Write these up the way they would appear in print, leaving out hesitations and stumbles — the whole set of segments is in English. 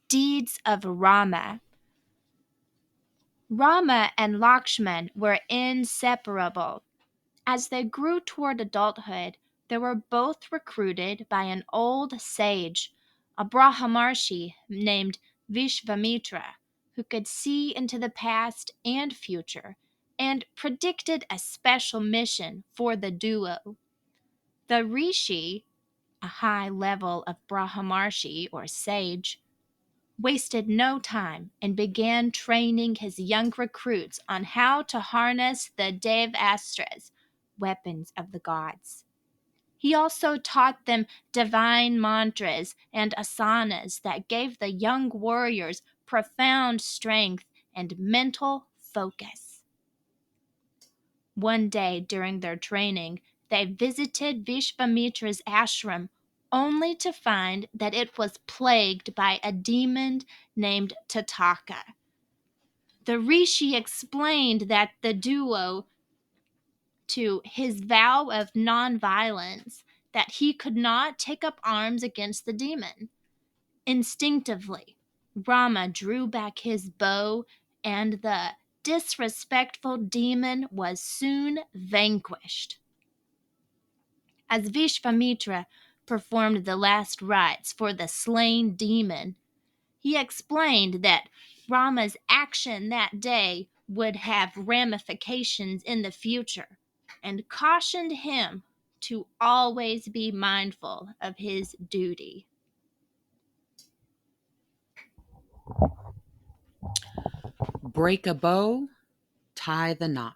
deeds of Rama. Rama and Lakshman were inseparable. As they grew toward adulthood, they were both recruited by an old sage, a Brahmarshi named Vishvamitra, who could see into the past and future and predicted a special mission for the duo. The Rishi, a high level of Brahmarshi or sage, wasted no time and began training his young recruits on how to harness the Devastras, weapons of the gods. He also taught them divine mantras and asanas that gave the young warriors profound strength and mental focus. One day during their training, they visited Vishvamitra's ashram only to find that it was plagued by a demon named Tataka. The rishi explained that the duo to his vow of nonviolence that he could not take up arms against the demon. Instinctively, Rama drew back his bow, and the disrespectful demon was soon vanquished. As Vishvamitra performed the last rites for the slain demon, he explained that Rama's action that day would have ramifications in the future and cautioned him to always be mindful of his duty. Break a bow, tie the knot.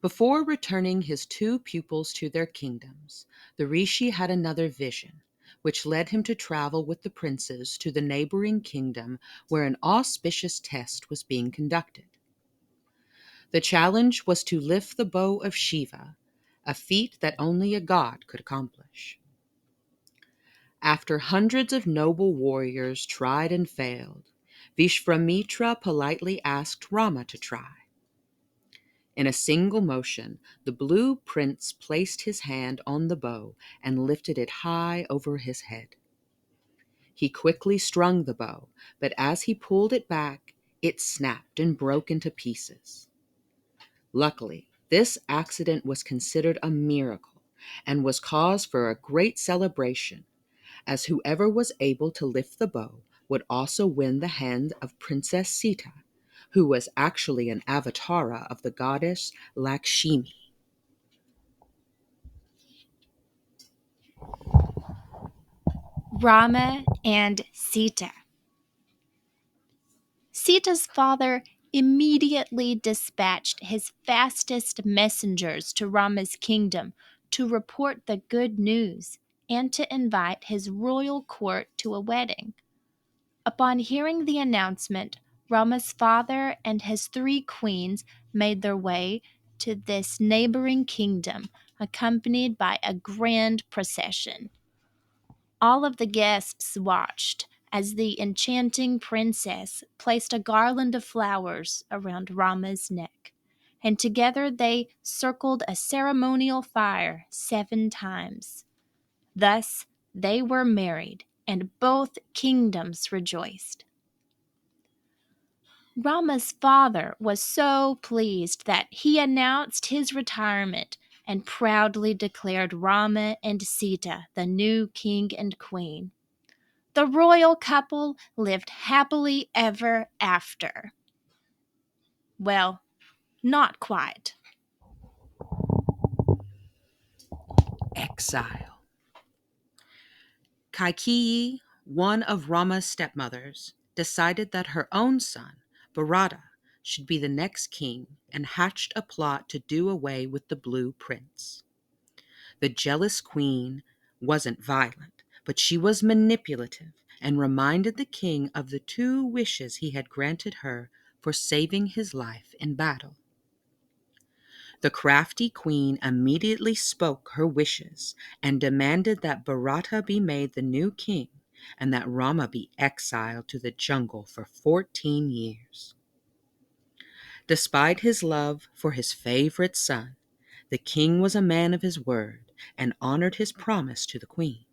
Before returning his two pupils to their kingdoms, the rishi had another vision, which led him to travel with the princes to the neighboring kingdom where an auspicious test was being conducted. The challenge was to lift the bow of Shiva, a feat that only a god could accomplish. After hundreds of noble warriors tried and failed, Vishvamitra politely asked Rama to try. In a single motion, the blue prince placed his hand on the bow and lifted it high over his head. He quickly strung the bow, but as he pulled it back, it snapped and broke into pieces. Luckily, this accident was considered a miracle and was cause for a great celebration, as whoever was able to lift the bow would also win the hand of Princess Sita, who was actually an avatara of the goddess Lakshmi. Rama and Sita. Sita's father immediately dispatched his fastest messengers to Rama's kingdom to report the good news and to invite his royal court to a wedding. Upon hearing the announcement, Rama's father and his three queens made their way to this neighboring kingdom, accompanied by a grand procession. All of the guests watched as the enchanting princess placed a garland of flowers around Rama's neck, and together they circled a ceremonial fire 7 times. Thus, they were married, and both kingdoms rejoiced. Rama's father was so pleased that he announced his retirement and proudly declared Rama and Sita the new king and queen. The royal couple lived happily ever after. Well, not quite. Exile. Kaikeyi, one of Rama's stepmothers, decided that her own son, Bharata, should be the next king and hatched a plot to do away with the blue prince. The jealous queen wasn't violent, but she was manipulative and reminded the king of the 2 wishes he had granted her for saving his life in battle. The crafty queen immediately spoke her wishes and demanded that Bharata be made the new king and that Rama be exiled to the jungle for 14 years. Despite his love for his favorite son, the king was a man of his word and honored his promise to the queen.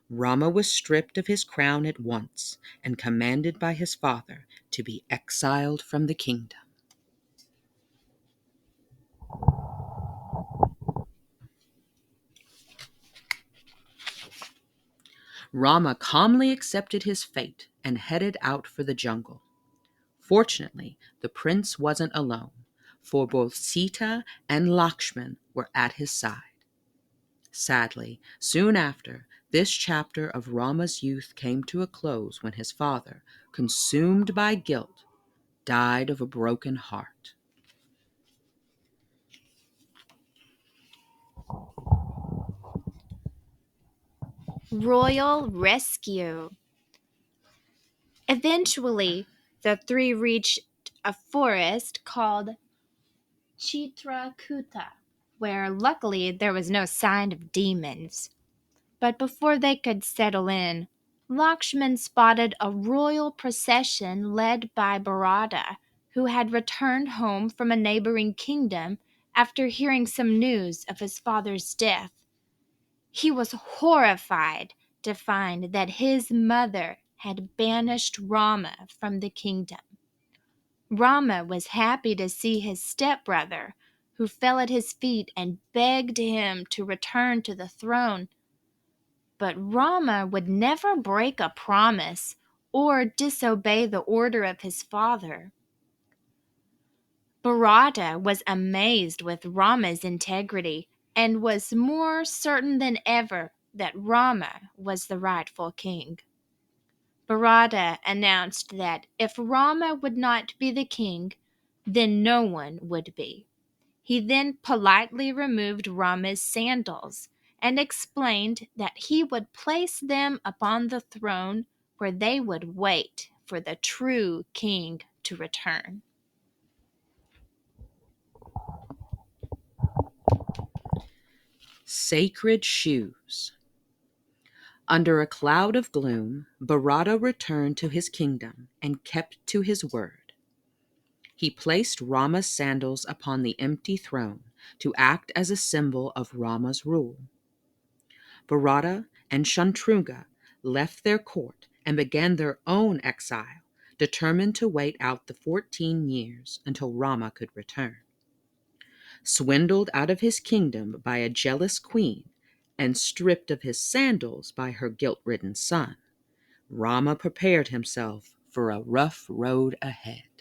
Rama was stripped of his crown at once and commanded by his father to be exiled from the kingdom. Rama calmly accepted his fate and headed out for the jungle. Fortunately, the prince wasn't alone, for both Sita and Lakshman were at his side. Sadly, soon after, this chapter of Rama's youth came to a close when his father, consumed by guilt, died of a broken heart. Royal rescue. Eventually, the three reached a forest called Chitrakuta, where luckily there was no sign of demons. But before they could settle in, Lakshman spotted a royal procession led by Bharata, who had returned home from a neighboring kingdom after hearing some news of his father's death. He was horrified to find that his mother had banished Rama from the kingdom. Rama was happy to see his stepbrother, who fell at his feet and begged him to return to the throne. But Rama would never break a promise or disobey the order of his father. Bharata was amazed with Rama's integrity and was more certain than ever that Rama was the rightful king. Bharata announced that if Rama would not be the king, then no one would be. He then politely removed Rama's sandals and explained that he would place them upon the throne where they would wait for the true king to return. Sacred shoes. Under a cloud of gloom, Bharata returned to his kingdom and kept to his word. He placed Rama's sandals upon the empty throne to act as a symbol of Rama's rule. Bharata and Shantruga left their court and began their own exile, determined to wait out the 14 years until Rama could return. Swindled out of his kingdom by a jealous queen and stripped of his sandals by her guilt-ridden son, Rama prepared himself for a rough road ahead.